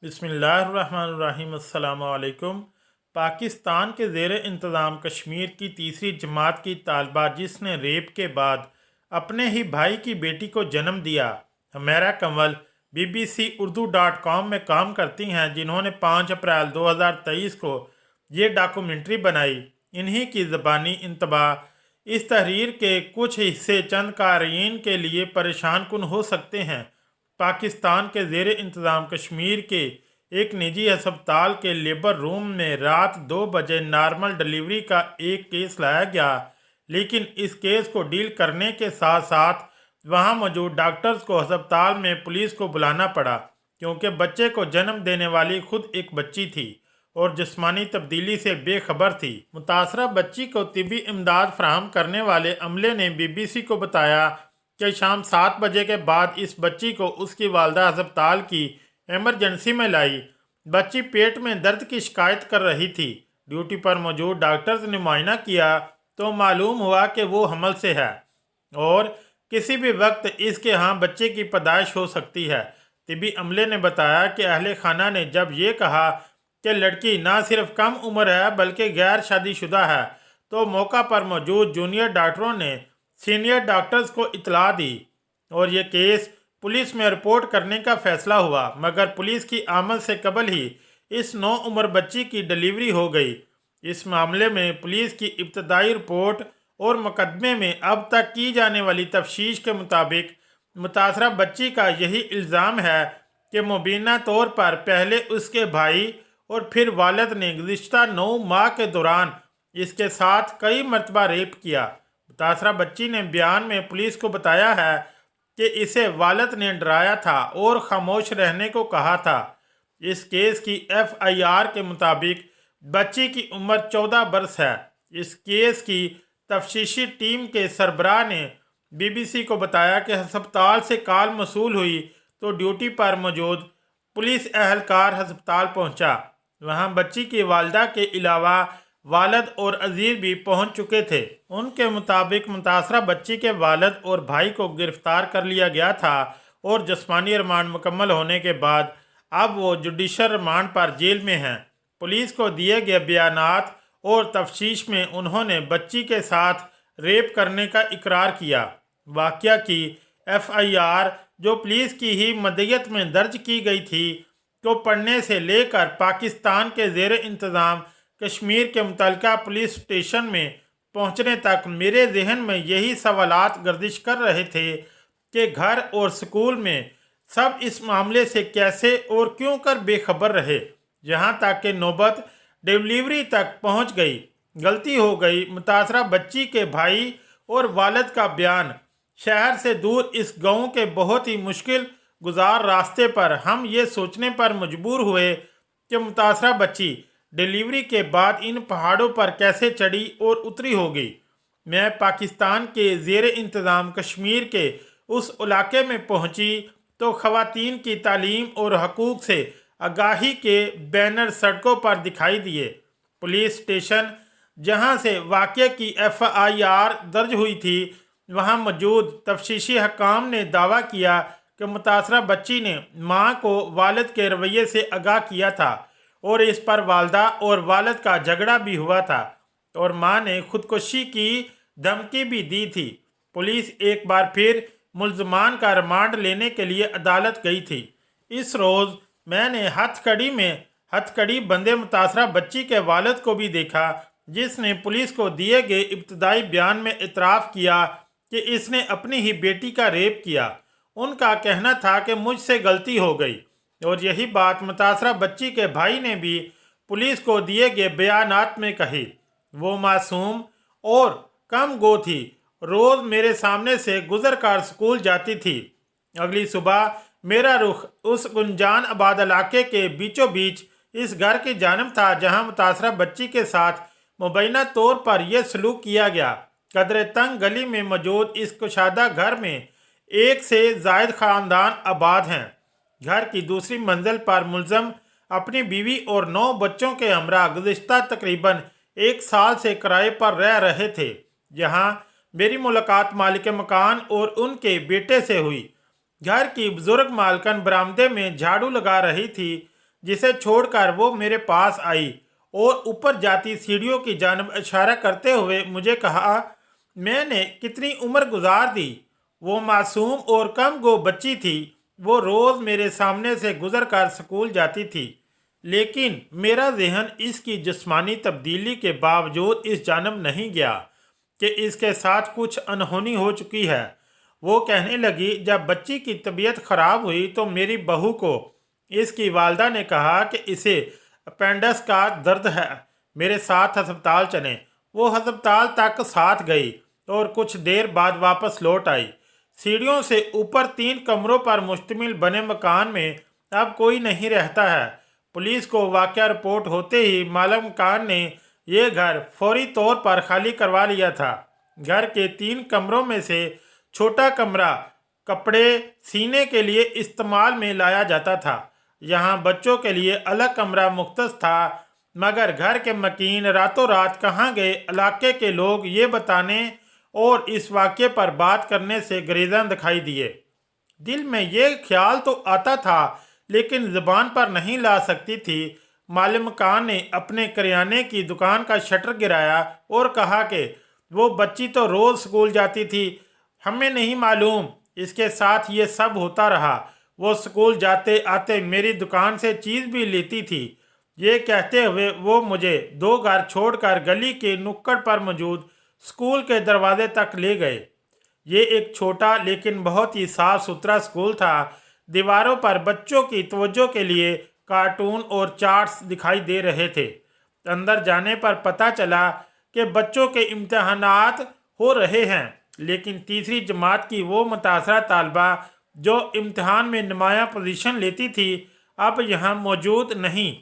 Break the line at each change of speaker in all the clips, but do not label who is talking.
बिस्मिल्लाहिर्रहमानिर्रहीम। अस्सलाम वालेकुम। पाकिस्तान के ज़ेर इंतज़ाम कश्मीर की तीसरी जमात की तालबा जिसने रेप के बाद अपने ही भाई की बेटी को जन्म दिया, हमेरा कंवल BBC Urdu.com में काम करती हैं, जिन्होंने 5 अप्रैल 2023 को ये डॉक्यूमेंट्री बनाई। इन्हीं की ज़बानी इंतबाह इस तहरीर के कुछ हिस्से चंद क़ारीन के लिए परेशान कुन हो सकते हैं। पाकिस्तान के ज़ेर इंतज़ाम कश्मीर के एक निजी अस्पताल के लेबर रूम में रात 2 बजे नॉर्मल डिलीवरी का एक केस लाया गया, लेकिन इस केस को डील करने के साथ साथ वहां मौजूद डॉक्टर्स को अस्पताल में पुलिस को बुलाना पड़ा, क्योंकि बच्चे को जन्म देने वाली खुद एक बच्ची थी और जिस्मानी तब्दीली से बेखबर थी। मुतासरा बच्ची को तिबी इमदाद फराहम करने वाले अमले ने BBC को बताया कि शाम 7 बजे के बाद इस बच्ची को उसकी वालदा अस्पताल की इमरजेंसी में लाई। बच्ची पेट में दर्द की शिकायत कर रही थी। ड्यूटी पर मौजूद डॉक्टर्स ने मुआयना किया तो मालूम हुआ कि वो हमल से है और किसी भी वक्त इसके यहाँ बच्चे की पैदाइश हो सकती है। तिबी अमले ने बताया कि अहले खाना ने जब ये कहा कि लड़की ना सिर्फ कम उम्र है बल्कि गैर शादीशुदा है, तो मौका पर मौजूद जूनियर डॉक्टरों ने सीनियर डॉक्टर्स को इतला दी और ये केस पुलिस में रिपोर्ट करने का फैसला हुआ, मगर पुलिस की आमद से कबल ही इस 9 उम्र बच्ची की डिलीवरी हो गई। इस मामले में पुलिस की इब्तदाई रिपोर्ट और मुकदमे में अब तक की जाने वाली तफ्तीश के मुताबिक मुतासरा बच्ची का यही इल्ज़ाम है कि मुबीना तौर पर पहले उसके भाई और फिर वालिद ने गुज़िश्ता 9 माह के दौरान इसके साथ कई मरतबा रेप किया। मुतासरा बच्ची ने बयान में पुलिस को बताया है कि इसे वालिद ने डराया था और खामोश रहने को कहा था। इस केस की FIR के मुताबिक बच्ची की उम्र 14 बरस है। इस केस की तफ्तीशी टीम के सरबराह ने BBC को बताया कि अस्पताल से कॉल मसूल हुई तो ड्यूटी पर मौजूद पुलिस एहलकार अस्पताल पहुंचा। वहां बच्ची की वालदा के अलावा वालिद और अजीज भी पहुंच चुके थे। उनके मुताबिक मुतासरा बच्ची के वालिद और भाई को गिरफ्तार कर लिया गया था और जिस्मानी रिमांड मुकम्मल होने के बाद अब वो जुडिशल रिमांड पर जेल में हैं। पुलिस को दिए गए बयानात और तफ्तीश में उन्होंने बच्ची के साथ रेप करने का इकरार किया। वाक़या की FIR जो पुलिस की ही मदयत में दर्ज की गई थी, को पढ़ने से लेकर पाकिस्तान के ज़ेर इंतज़ाम कश्मीर के मुतल्लिका पुलिस स्टेशन में पहुंचने तक मेरे जहन में यही सवालात गर्दिश कर रहे थे कि घर और स्कूल में सब इस मामले से कैसे और क्यों कर बेखबर रहे। जहां तक कि नौबत डिलीवरी तक पहुंच गई। गलती हो गई मुतासरा बच्ची के भाई और वालिद का बयान। शहर से दूर इस गांव के बहुत ही मुश्किल गुजार रास्ते पर हम ये सोचने पर मजबूर हुए कि मुतासरा बच्ची डिलीवरी के बाद इन पहाड़ों पर कैसे चढ़ी और उतरी होगी। मैं पाकिस्तान के ज़ेर इंतज़ाम कश्मीर के उस इलाके में पहुंची तो ख़वातीन की तालीम और हकूक़ से आगाही के बैनर सड़कों पर दिखाई दिए। पुलिस स्टेशन जहां से वाक़ये की FIR दर्ज हुई थी, वहां मौजूद तफ्तीशी हकाम ने दावा किया कि मुतासरा बच्ची ने मां को वालिद के रवैये से आगाह किया था और इस पर वालदा और वालिद का झगड़ा भी हुआ था और मां ने खुदकुशी की धमकी भी दी थी। पुलिस एक बार फिर मुल्ज़मान का रिमांड लेने के लिए अदालत गई थी। इस रोज़ मैंने हथकड़ी बंदे मुतासरा बच्ची के वालिद को भी देखा, जिसने पुलिस को दिए गए इब्तदाई बयान में इतराफ़ किया कि इसने अपनी ही बेटी का रेप किया। उनका कहना था कि मुझसे गलती हो गई और यही बात मुतासरा बच्ची के भाई ने भी पुलिस को दिए गए बयानात में कही। वो मासूम और कम गो थी, रोज़ मेरे सामने से गुजर कर स्कूल जाती थी। अगली सुबह मेरा रुख उस गुंजान आबाद इलाके के बीचों बीच इस घर की जानब था जहां मुतासरा बच्ची के साथ मुबैना तौर पर यह सलूक किया गया। कदरे तंग गली में मौजूद इस कुशादा घर में 1 से ज़ायद ख़ानदान आबाद हैं। घर की दूसरी मंजिल पर मुल्ज़म अपनी बीवी और 9 बच्चों के हमरा गुज़िश्ता तकरीबन 1 साल से किराए पर रह रहे थे। जहां मेरी मुलाकात मालिक मकान और उनके बेटे से हुई। घर की बुजुर्ग मालकन बरामदे में झाड़ू लगा रही थी, जिसे छोड़कर वो मेरे पास आई और ऊपर जाती सीढ़ियों की जानब इशारा करते हुए मुझे कहा, मैंने कितनी उम्र गुजार दी। वो मासूम और कम गो बच्ची थी। वो रोज़ मेरे सामने से गुजर कर स्कूल जाती थी, लेकिन मेरा जहन इसकी जिस्मानी तब्दीली के बावजूद इस जानब नहीं गया कि इसके साथ कुछ अनहोनी हो चुकी है। वो कहने लगी, जब बच्ची की तबीयत ख़राब हुई तो मेरी बहू को इसकी वालदा ने कहा कि इसे अपेंडिक्स का दर्द है, मेरे साथ अस्पताल चलें। वो अस्पताल तक साथ गई और कुछ देर बाद वापस लौट आई। सीढ़ियों से ऊपर 3 कमरों पर मुश्तमिल बने मकान में अब कोई नहीं रहता है। पुलिस को वाक़या रिपोर्ट होते ही मालिक मकान ने यह घर फौरी तौर पर खाली करवा लिया था। घर के 3 कमरों में से छोटा कमरा कपड़े सीने के लिए इस्तेमाल में लाया जाता था। यहाँ बच्चों के लिए अलग कमरा मुख्तस था, मगर घर के मकीन रातों रात कहाँ गए, इलाके के लोग ये बताने और इस वाक़े पर बात करने से गुरेज़ां दिखाई दिए। दिल में ये ख्याल तो आता था लेकिन ज़बान पर नहीं ला सकती थी। मालिक मकान ने अपने करियाने की दुकान का शटर गिराया और कहा कि वो बच्ची तो रोज़ स्कूल जाती थी, हमें नहीं मालूम इसके साथ ये सब होता रहा। वो स्कूल जाते आते मेरी दुकान से चीज़ भी लेती थी। ये कहते हुए वो मुझे 2 घर छोड़कर गली के नुक्कड़ पर मौजूद स्कूल के दरवाजे तक ले गए। ये एक छोटा लेकिन बहुत ही साफ सुथरा स्कूल था। दीवारों पर बच्चों की तवज्जो के लिए कार्टून और चार्ट्स दिखाई दे रहे थे। अंदर जाने पर पता चला कि बच्चों के इम्तहानात हो रहे हैं, लेकिन तीसरी जमात की वो मुतासरा तालबा जो इम्तहान में नुमाया पोजीशन लेती थी अब यहाँ मौजूद नहीं।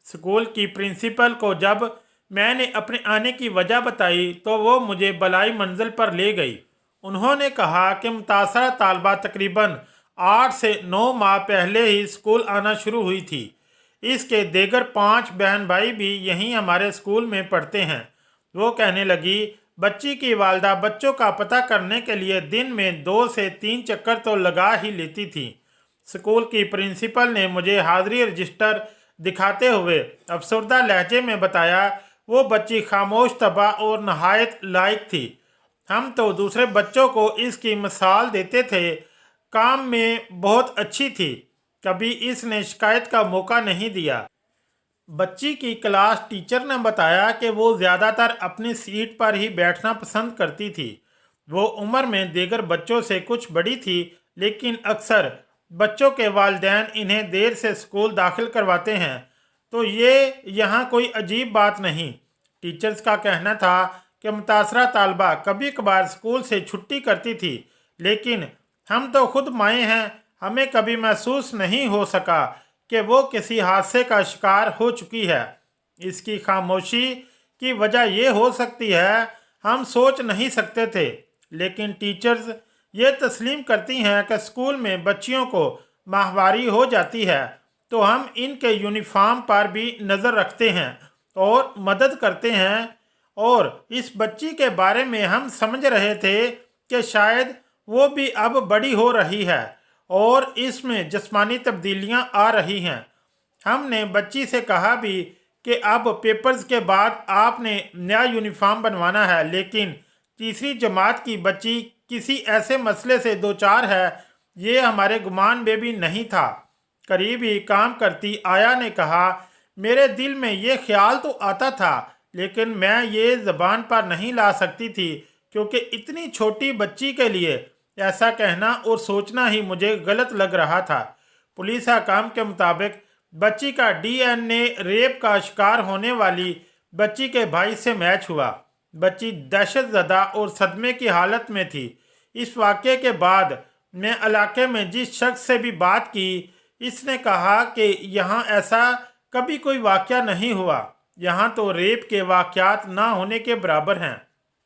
स्कूल की प्रिंसिपल को जब मैंने अपने आने की वजह बताई तो वो मुझे बलाई मंजिल पर ले गई। उन्होंने कहा कि मुतासरा तालबा तकरीबन 8 से 9 माह पहले ही स्कूल आना शुरू हुई थी। इसके दीगर 5 बहन भाई भी यहीं हमारे स्कूल में पढ़ते हैं। वो कहने लगी, बच्ची की वालदा बच्चों का पता करने के लिए दिन में 2 से 3 चक्कर तो लगा ही लेती थी। स्कूल की प्रिंसिपल ने मुझे हाज़िरी रजिस्टर दिखाते हुए अफसरदा लहजे में बताया, वो बच्ची खामोश तबा और नहायत लायक थी। हम तो दूसरे बच्चों को इसकी मिसाल देते थे, काम में बहुत अच्छी थी, कभी इसने शिकायत का मौका नहीं दिया। बच्ची की क्लास टीचर ने बताया कि वो ज़्यादातर अपनी सीट पर ही बैठना पसंद करती थी। वो उम्र में दीगर बच्चों से कुछ बड़ी थी, लेकिन अक्सर बच्चों के वालिदैन इन्हें देर से स्कूल दाखिल करवाते हैं, तो ये यहाँ कोई अजीब बात नहीं। टीचर्स का कहना था कि मुतासरा तालबा कभी कभार स्कूल से छुट्टी करती थी, लेकिन हम तो खुद माएँ हैं, हमें कभी महसूस नहीं हो सका कि वो किसी हादसे का शिकार हो चुकी है। इसकी खामोशी की वजह ये हो सकती है, हम सोच नहीं सकते थे, लेकिन टीचर्स ये तस्लीम करती हैं कि स्कूल में बच्चियों को माहवारी हो जाती है तो हम इनके यूनिफॉर्म पर भी नज़र रखते हैं और मदद करते हैं। और इस बच्ची के बारे में हम समझ रहे थे कि शायद वो भी अब बड़ी हो रही है और इसमें जिस्मानी तब्दीलियां आ रही हैं। हमने बच्ची से कहा भी कि अब पेपर्स के बाद आपने नया यूनिफॉर्म बनवाना है, लेकिन तीसरी जमात की बच्ची किसी ऐसे मसले से दो चार है, ये हमारे गुमान में भी नहीं था। करीब ही काम करती आया ने कहा, मेरे दिल में ये ख्याल तो आता था, लेकिन मैं ये ज़बान पर नहीं ला सकती थी, क्योंकि इतनी छोटी बच्ची के लिए ऐसा कहना और सोचना ही मुझे गलत लग रहा था। पुलिस हकाम के मुताबिक बच्ची का DNA रेप का शिकार होने वाली बच्ची के भाई से मैच हुआ। बच्ची दहशतज़दा और सदमे की हालत में थी। इस वाक़े के बाद मैं इलाके में जिस शख्स से भी बात की, इसने कहा कि यहाँ ऐसा कभी कोई वाक़या नहीं हुआ, यहाँ तो रेप के वाक़यात ना होने के बराबर हैं।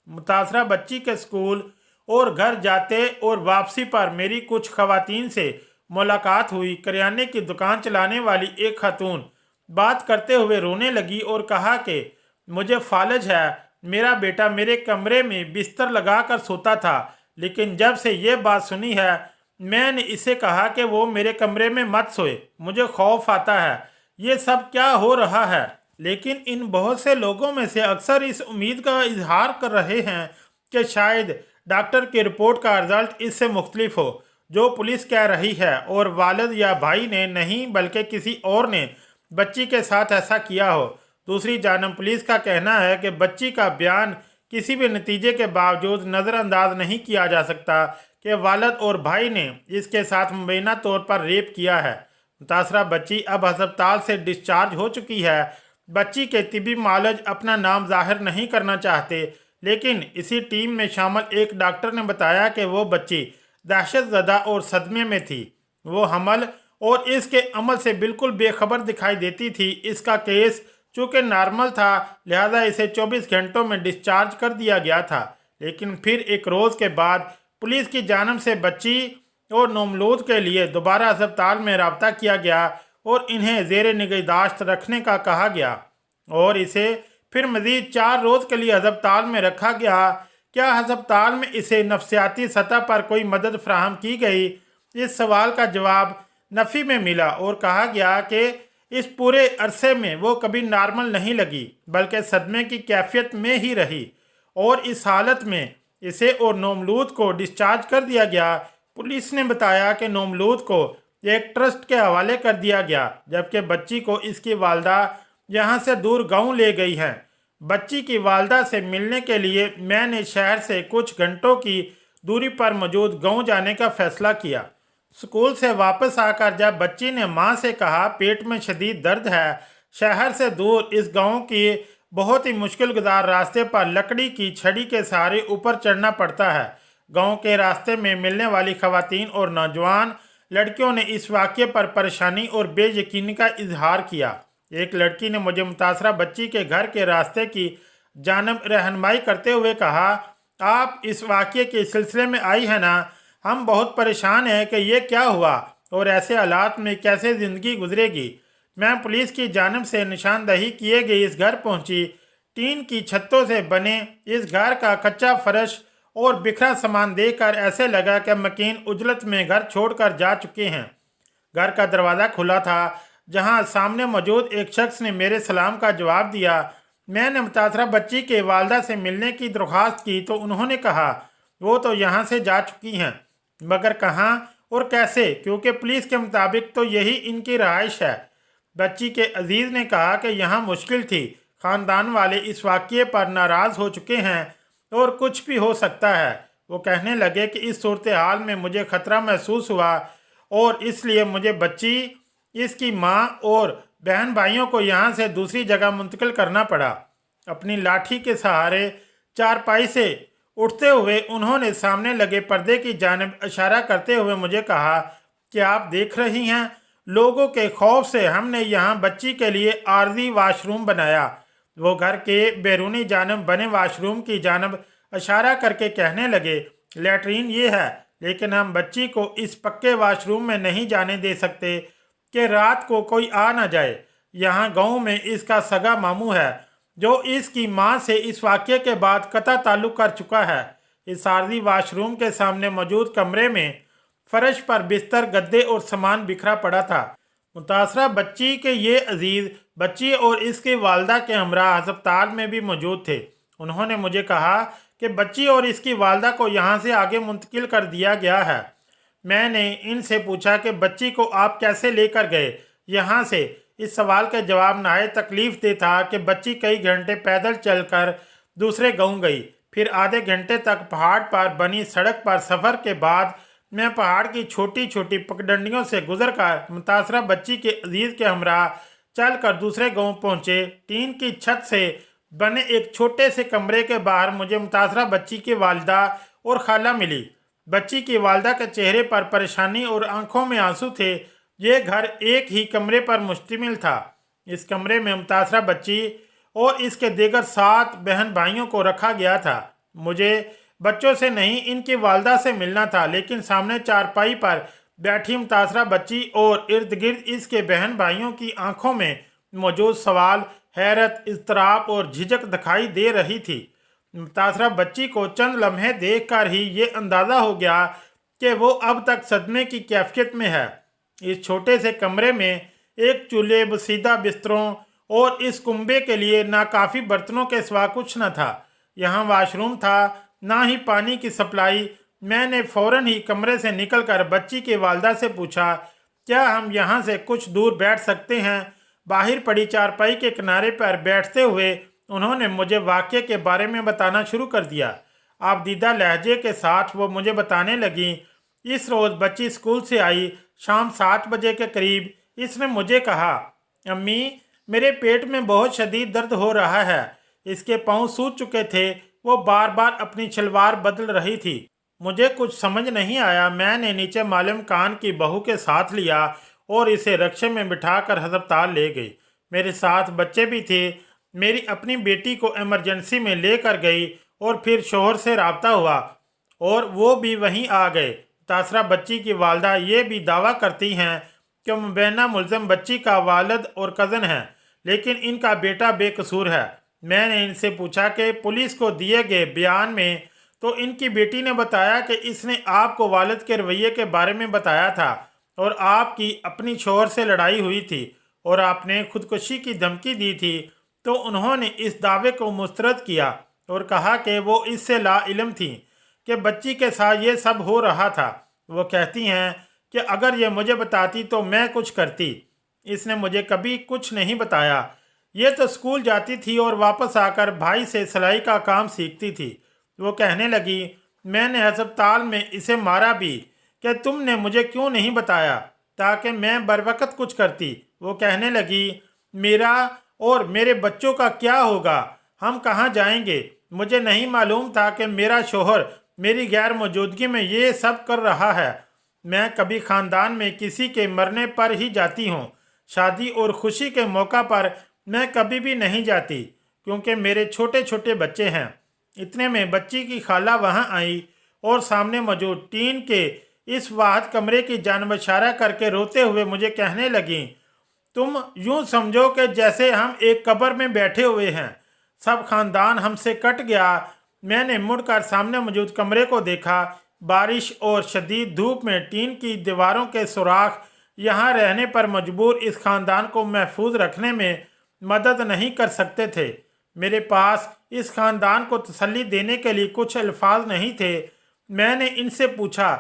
मुतासरा बच्ची के स्कूल और घर जाते और वापसी पर मेरी कुछ ख़वातीन से मुलाकात हुई। करियाने की दुकान चलाने वाली एक खातून बात करते हुए रोने लगी और कहा कि मुझे फालज है, मेरा बेटा मेरे कमरे में बिस्तर लगा कर सोता था, लेकिन जब से ये बात सुनी है मैंने इसे कहा कि वो मेरे कमरे में मत सोए, मुझे खौफ आता है। ये सब क्या हो रहा है। लेकिन इन बहुत से लोगों में से अक्सर इस उम्मीद का इजहार कर रहे हैं कि शायद डॉक्टर की रिपोर्ट का रिजल्ट इससे मुख्तलिफ हो जो पुलिस कह रही है, और वालिद या भाई ने नहीं बल्कि किसी और ने बच्ची के साथ ऐसा किया हो। दूसरी जानब पुलिस का कहना है कि बच्ची का बयान किसी भी नतीजे के बावजूद नज़रअंदाज नहीं किया जा सकता कि वालिद और भाई ने इसके साथ मुबैना तौर पर रेप किया है। मुतासरा बच्ची अब अस्पताल से डिस्चार्ज हो चुकी है। बच्ची के तिबी मालज अपना नाम जाहिर नहीं करना चाहते, लेकिन इसी टीम में शामिल एक डॉक्टर ने बताया कि वो बच्ची दहशतज़दा और सदमे में थी। वो हमल और इसके अमल से बिल्कुल बेखबर दिखाई देती थी। इसका केस चूँकि नॉर्मल था, लिहाजा इसे 24 घंटों में डिस्चार्ज कर दिया गया था। लेकिन फिर एक रोज़ के बाद पुलिस की जानिब से बच्ची और नोमलूद के लिए दोबारा अस्पताल में रब्ता किया गया और इन्हें ज़ेर निगहदाश्त रखने का कहा गया, और इसे फिर मज़ीद 4 रोज़ के लिए अस्पताल में रखा गया। क्या अस्पताल में इसे नफसियाती सतह पर कोई मदद फराहम की गई? इस सवाल का जवाब नफ़ी में मिला और कहा गया कि इस पूरे अरसे में वो कभी नॉर्मल नहीं लगी, बल्कि सदमे की कैफियत में ही रही, और इस हालत में इसे और नोमलूद को डिस्चार्ज कर दिया गया। पुलिस ने बताया कि नोमलूद को एक ट्रस्ट के हवाले कर दिया गया, जबकि बच्ची को इसकी वालदा यहाँ से दूर गांव ले गई हैं। बच्ची की वालदा से मिलने के लिए मैंने शहर से कुछ घंटों की दूरी पर मौजूद गांव जाने का फैसला किया। स्कूल से वापस आकर जब बच्ची ने माँ से कहा पेट में शदीद दर्द है, शहर से दूर इस गांव की बहुत ही मुश्किल गुजार रास्ते पर लकड़ी की छड़ी के सहारे ऊपर चढ़ना पड़ता है। गांव के रास्ते में मिलने वाली खवातीन और नौजवान लड़कियों ने इस वाक़े पर परेशानी और बेयकीनी का इजहार किया। एक लड़की ने मुझे मुतासरा बच्ची के घर के रास्ते की जानब रहनुमाई करते हुए कहा, आप इस वाक़े के सिलसिले में आई है ना? हम बहुत परेशान हैं कि ये क्या हुआ और ऐसे हालात में कैसे ज़िंदगी गुजरेगी। मैं पुलिस की जानब से निशानदही किए गए इस घर पहुंची। टीन की छतों से बने इस घर का कच्चा फर्श और बिखरा सामान देखकर ऐसे लगा कि मकीन उजलत में घर छोड़कर जा चुके हैं। घर का दरवाज़ा खुला था, जहां सामने मौजूद एक शख्स ने मेरे सलाम का जवाब दिया। मैंने मुतासरा बच्ची के वालदा से मिलने की दरख्वास्त की तो उन्होंने कहा वो तो यहाँ से जा चुकी हैं, मगर कहाँ और कैसे, क्योंकि पुलिस के मुताबिक तो यही इनकी रहाइश है। बच्ची के अजीज़ ने कहा कि यहाँ मुश्किल थी, ख़ानदान वाले इस वाक़े पर नाराज़ हो चुके हैं और कुछ भी हो सकता है। वो कहने लगे कि इस सूरत हाल में मुझे ख़तरा महसूस हुआ और इसलिए मुझे बच्ची, इसकी माँ और बहन भाइयों को यहाँ से दूसरी जगह मुंतकिल करना पड़ा। अपनी लाठी के सहारे चारपाई से उठते हुए उन्होंने सामने लगे पर्दे की जानिब इशारा करते हुए मुझे कहा कि आप देख रही हैं, लोगों के खौफ से हमने यहाँ बच्ची के लिए आर्जी वाशरूम बनाया। वो घर के बैरूनी जानब बने वाशरूम की जानब इशारा करके कहने लगे, लैट्रीन ये है, लेकिन हम बच्ची को इस पक्के वाशरूम में नहीं जाने दे सकते कि रात को कोई आ ना जाए। यहाँ गांव में इसका सगा मामू है जो इसकी माँ से इस वाक़े के बाद कता ताल्लुक़ कर चुका है। इस आर्जी वाशरूम के सामने मौजूद कमरे में फर्श पर बिस्तर, गद्दे और सामान बिखरा पड़ा था। मुतासरा बच्ची के ये अजीज़ बच्ची और इसकी वालदा के हमरा अस्पताल में भी मौजूद थे। उन्होंने मुझे कहा कि बच्ची और इसकी वालदा को यहाँ से आगे मुंतकिल कर दिया गया है। मैंने इनसे पूछा कि बच्ची को आप कैसे लेकर गए यहाँ से। इस सवाल का जवाब नहायत तकलीफ दे था कि बच्ची कई घंटे पैदल चलकर दूसरे गांव गई, फिर आधे घंटे तक पहाड़ पर बनी सड़क पर सफ़र के बाद मैं पहाड़ की छोटी छोटी पगडंडियों से गुजर कर मुतासरा बच्ची के अजीज़ के हमरा चल कर दूसरे गांव पहुँचे। टीन की छत से बने एक छोटे से कमरे के बाहर मुझे मुतासरा बच्ची की वालदा और खाला मिली। बच्ची की वालदा के चेहरे पर परेशानी और आंखों में आंसू थे। ये घर एक ही कमरे पर मुश्तमिल था। इस कमरे में मुतासरा बच्ची और इसके दीगर 7 बहन भाइयों को रखा गया था। मुझे बच्चों से नहीं, इनकी वालदा से मिलना था, लेकिन सामने चारपाई पर बैठी मुतासरा बच्ची और इर्द गिर्द इसके बहन भाइयों की आंखों में मौजूद सवाल, हैरत, इज़्तिराब और झिझक दिखाई दे रही थी। मुतासरा बच्ची को चंद लम्हे देखकर ही ये अंदाज़ा हो गया कि वो अब तक सदमे की कैफियत में है। इस छोटे से कमरे में एक चूल्हे, बसीदा बिस्तरों और इस कुंबे के लिए नाकाफ़ी बर्तनों के सिवा कुछ न था। यहाँ वाशरूम था, ना ही पानी की सप्लाई। मैंने फौरन ही कमरे से निकलकर बच्ची की वालदा से पूछा, क्या हम यहाँ से कुछ दूर बैठ सकते हैं? बाहर पड़ी चारपाई के किनारे पर बैठते हुए उन्होंने मुझे वाक़ये के बारे में बताना शुरू कर दिया। आबदीदा लहजे के साथ वो मुझे बताने लगी, इस रोज़ बच्ची स्कूल से आई, शाम 7 बजे के करीब इसने मुझे कहा, अम्मी मेरे पेट में बहुत शदीद दर्द हो रहा है। इसके पाँव सूज चुके थे। वो बार बार अपनी शलवार बदल रही थी। मुझे कुछ समझ नहीं आया। मैंने नीचे मालूम खान की बहू के साथ लिया और इसे रक्शे में बिठाकर हस्पताल ले गई। मेरे साथ बच्चे भी थे। मेरी अपनी बेटी को इमरजेंसी में लेकर गई और फिर शोहर से रब्ता हुआ और वो भी वहीं आ गए। तासरा बच्ची की वालदा ये भी दावा करती हैं कि मुबैना मुलज़म बच्ची का वालिद और कज़न है, लेकिन इनका बेटा बेकसूर है। मैंने इनसे पूछा कि पुलिस को दिए गए बयान में तो इनकी बेटी ने बताया कि इसने आपको वालिद के रवैये के बारे में बताया था और आपकी अपनी शोहर से लड़ाई हुई थी और आपने खुदकुशी की धमकी दी थी। तो उन्होंने इस दावे को मुस्तरद किया और कहा कि वो इससे लाइल्म थी कि बच्ची के साथ ये सब हो रहा था। वो कहती हैं कि अगर ये मुझे बताती तो मैं कुछ करती। इसने मुझे कभी कुछ नहीं बताया। ये तो स्कूल जाती थी और वापस आकर भाई से सिलाई का काम सीखती थी। वो कहने लगी, मैंने अस्पताल में इसे मारा भी कि तुमने मुझे क्यों नहीं बताया ताकि मैं बरवकत कुछ करती। वो कहने लगी, मेरा और मेरे बच्चों का क्या होगा, हम कहाँ जाएंगे? मुझे नहीं मालूम था कि मेरा शोहर मेरी गैर मौजूदगी में ये सब कर रहा है। मैं कभी ख़ानदान में किसी के मरने पर ही जाती हूँ। शादी और खुशी के मौका पर मैं कभी भी नहीं जाती क्योंकि मेरे छोटे छोटे बच्चे हैं। इतने में बच्ची की खाला वहाँ आई और सामने मौजूद टीन के इस वाहद कमरे की जानब इशारा करके रोते हुए मुझे कहने लगी, तुम यूं समझो कि जैसे हम एक कब्र में बैठे हुए हैं। सब खानदान हमसे कट गया। मैंने मुड़कर सामने मौजूद कमरे को देखा। बारिश और शदीद धूप में टीन की दीवारों के सुराख यहाँ रहने पर मजबूर इस खानदान को महफूज रखने में मदद नहीं कर सकते थे। मेरे पास इस खानदान को तसल्ली देने के लिए कुछ अल्फाज नहीं थे। मैंने इनसे पूछा,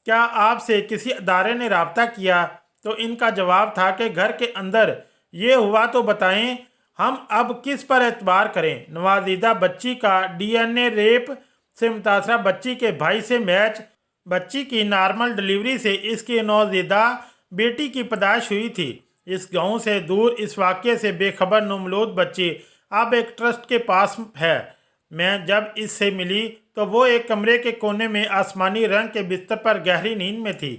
क्या आपसे किसी अदारे ने रब्ता किया? तो इनका जवाब था कि घर के अंदर ये हुआ तो बताएं, हम अब किस पर एतबार करें? नवाजीदा बच्ची का DNA रेप से मुतासरा बच्ची के भाई से मैच। बच्ची की नॉर्मल डिलीवरी से इसकी नौजीदा बेटी की पैदाइश हुई थी। इस गांव से दूर इस वाक़ये से बेखबर नमलूद बच्ची अब एक ट्रस्ट के पास है। मैं जब इससे मिली तो वो एक कमरे के कोने में आसमानी रंग के बिस्तर पर गहरी नींद में थी,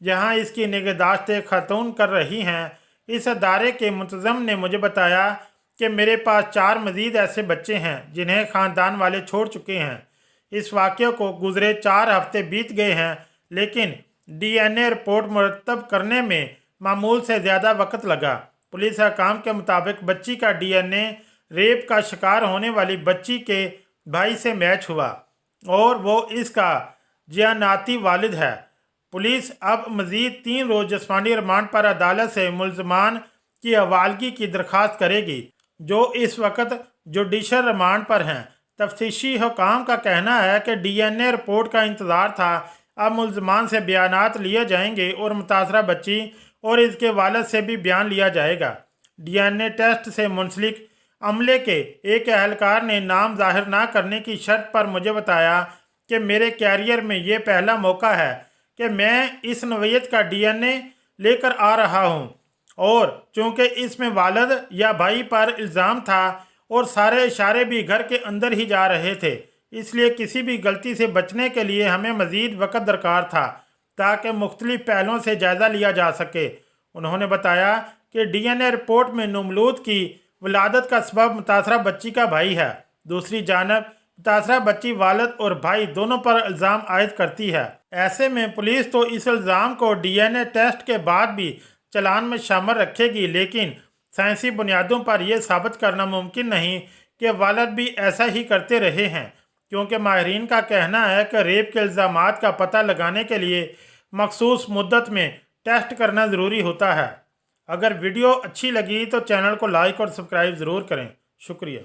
जहां इसकी निगहदाश्त खातून कर रही हैं। इस अदारे के मुंतज़म ने मुझे बताया कि मेरे पास 4 मज़ीद ऐसे बच्चे हैं जिन्हें ख़ानदान वाले छोड़ चुके हैं। इस वाक़ये को गुज़रे 4 हफ्ते बीत गए हैं, लेकिन DNA रिपोर्ट मुरतब करने में मामूल से ज़्यादा वक्त लगा। पुलिस हकाम के मुताबिक बच्ची का DNA रेप का शिकार होने वाली बच्ची के भाई से मैच हुआ और वो इसका जियानाती वालिद है। पुलिस अब मज़ीद 3 रोज़ जिस्मानी रिमांड पर अदालत से मुलजमान की हवालगी की दरख्वास्त करेगी, जो इस वक्त जुडिशल रिमांड पर हैं। तफ्तीशी हुकाम का कहना है कि DNA रिपोर्ट का इंतज़ार था। अब मुलजमान से बयानात लिए जाएंगे और मुतासरा बच्ची और इसके वालिद से भी बयान लिया जाएगा। DNA टेस्ट से मुंसलिक अमले के एक एहलकार ने नाम जाहिर ना करने की शर्त पर मुझे बताया कि मेरे कैरियर में ये पहला मौका है कि मैं इस नौइयत का DNA लेकर आ रहा हूँ, और चूँकि इसमें वालिद या भाई पर इल्ज़ाम था और सारे इशारे भी घर के अंदर ही जा रहे थे, इसलिए किसी भी गलती से बचने के लिए हमें मज़ीद वक़्त दरकार था ताकि मुख्तलिफ पहलुओं से जायज़ा लिया जा सके। उन्होंने बताया कि DNA रिपोर्ट में नमलूद की वलादत का सबब मुतासरा बच्ची का भाई है। दूसरी जानब मुतासरा बच्ची वालिद और भाई दोनों पर इल्ज़ाम आयद करती है। ऐसे में पुलिस तो इस इल्ज़ाम को DNA टेस्ट के बाद भी चलान में शामिल रखेगी, लेकिन साइंसी बुनियादों पर यह साबित करना मुमकिन नहीं कि वालिद भी ऐसा ही करते रहे हैं, क्योंकि माहिरीन का कहना है कि रेप के इल्ज़ामात का पता लगाने के लिए मखसूस मुद्दत में टेस्ट करना ज़रूरी होता है। اگر ویڈیو اچھی لگی تو چینل کو لائک اور سبسکرائب ضرور کریں. شکریہ.